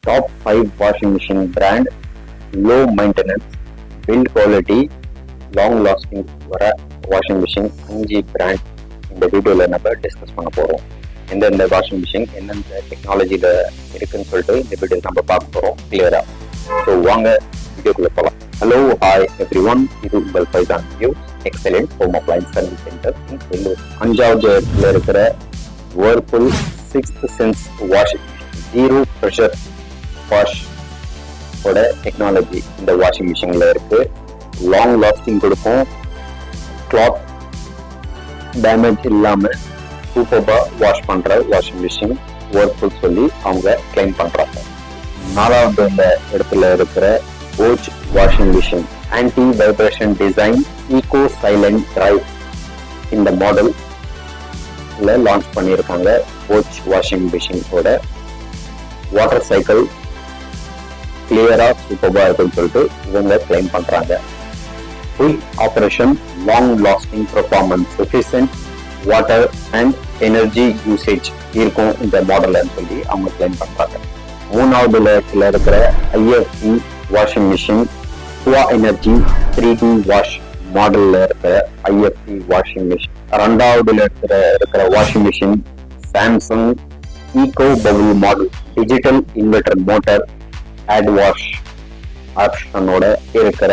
Top 5 washing machine brand, low maintenance, build quality, long lasting வர washing machine 5 brand இந்த வீடியோவில் நம்ம discuss பண்ண போகிறோம். எந்தெந்த வாஷிங் மிஷின் எந்தெந்த டெக்னாலஜியில் இருக்குன்னு சொல்லிட்டு இந்த வீடியோ நம்ம பார்க்க போகிறோம் கிளியராக. ஸோ வாங்க வீடியோக்குள்ளே போகலாம். ஹலோ ஹாய் எவ்ரி ஒன், இது உங்கள் Python news excellent home appliances service centre in Vellore. 5வது இடத்துல இருக்கிற Whirlpool 6th sense washing zero pressure wash ஓட டெக்னாலஜி இந்த வாஷிங் மிஷினில் இருக்கு. லாங் லாஸ்டிங் கொடுக்கும், கிளாத் டேமேஜ் இல்லாமல் சூப்பராக வாஷ் பண்ணுற வாஷிங் மிஷின் வேர்பூல் சொல்லி அவங்க கிளைம் பண்ணுறாங்க. 4வது இடத்துல இருக்கிற Bosch washing machine anti vibration design eco silent drive இந்த மாடல் லான்ச் பண்ணியிருக்காங்க. போச் வாஷிங் மிஷினோட வாட்டர் சைக்கிள் கிளியரா சூப்பரா இருக்குன்னு சொல்லிட்டு இவங்க கிளைம் பண்றாங்க. Full operation, long lasting performance, efficient water and energy usage இருக்கும் இந்த மாடல்னு சொல்லி அவங்க கிளைம் பண்றாங்க. 3வது இடத்துல இருக்கிற ஐஎஃப்இ வாஷிங் மிஷின் குவா எனர்ஜி 3D வாஷ் மாடல்ல இருக்கிற ஐஎஃப்இ வாஷிங் மிஷின். 2வது இடத்துல இருக்கிற washing machine Samsung eco bubble model digital inverter motor add wash ஆப்ஷனோட இருக்கிற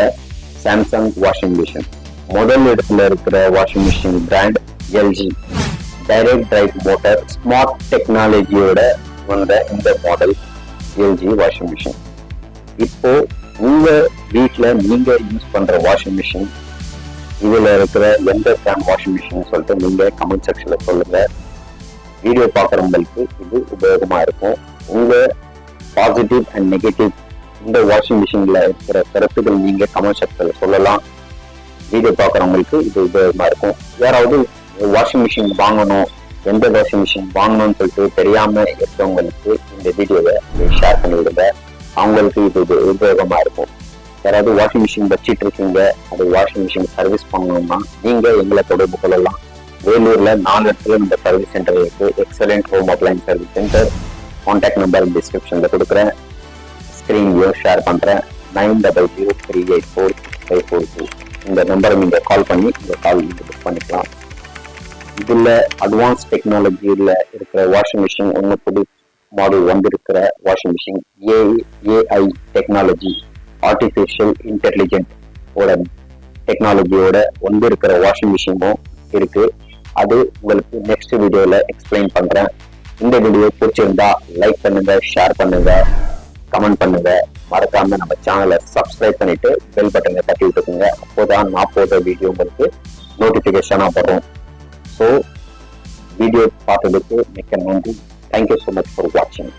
சாம்சங் வாஷிங் மிஷின். முதல் இடத்துல இருக்கிற washing machine brand LG direct drive motor smart டெக்னாலஜியோட வந்த இந்த மாடல் எல்ஜி வாஷிங் மிஷின். இப்போ உங்க வீட்டில் நீங்க யூஸ் பண்ற வாஷிங் மிஷின் இதுல இருக்கிற எந்த பிராண்ட் வாஷிங் மிஷின் சொல்லிட்டு நீங்க கமெண்ட் செக்ஷன்ல சொல்லுங்க. வீடியோ பார்க்குறவங்களுக்கு இது உபயோகமா இருக்கும். உங்க பாசிட்டிவ் அண்ட் நெகட்டிவ் இந்த வாஷிங் மிஷின்ல இருக்கிற கருத்துக்கள் நீங்க கமெண்ட் செக்ஷன்ல சொல்லலாம். வீடியோ பார்க்குறவங்களுக்கு இது உபயோகமா இருக்கும். யாராவது வாஷிங் மிஷின் வாங்கணும், எந்த வாஷிங் மிஷின் வாங்கணும்னு சொல்லிட்டு தெரியாம இருக்கவங்களுக்கு இந்த வீடியோவை ஷேர் பண்ணி விடுங்க. அவங்களுக்கு இது உபயோகமா இருக்கும். யாராவது வாஷிங் மிஷின் வச்சிட்டு இருக்கீங்க, அது வாஷிங் மிஷின் சர்வீஸ் பண்ணணும்னா நீங்க எங்களை தொடர்பு கொள்ளலாம். வேலூர்ல 4 இடத்துல இந்த சர்வீஸ் சென்டர் இருக்கு. Excellent home appliances service centre. Contact number டிஸ்கிரிப்ஷன்ல கொடுக்குறேன், ஸ்கிரீன்லயோ ஷேர் பண்றேன். 9003846542 இந்த நம்பரை நீங்க கால் பண்ணி இந்த கால் புக் பண்ணிக்கலாம். இதுல அட்வான்ஸ் டெக்னாலஜியில இருக்கிற வாஷிங் மிஷின் ஒன்று புது மாடல் வந்திருக்கிற washing machine AI technology artificial intelligent ஓட டெக்னாலஜியோட வந்திருக்கிற வாஷிங் மிஷினும் இருக்கு. அது உங்களுக்கு நெக்ஸ்ட் வீடியோல எக்ஸ்பிளைன் பண்றேன். இந்த வீடியோ பிடிச்சிருந்தா லைக் பண்ணுங்க, ஷேர் பண்ணுங்க, கமெண்ட் பண்ணுங்க. மறக்காம நம்ம சேனலை சப்ஸ்கிரைப் பண்ணிட்டு பெல் பட்டனை தட்டி விட்டுருங்க. அப்போதான் நான் போடுற வீடியோ உங்களுக்கு நோட்டிபிகேஷனா வரும். ஸோ வீடியோ பார்த்ததுக்கு மிக்க நன்றி. தேங்க்யூ ஸோ மச் ஃபார் வாட்சிங்.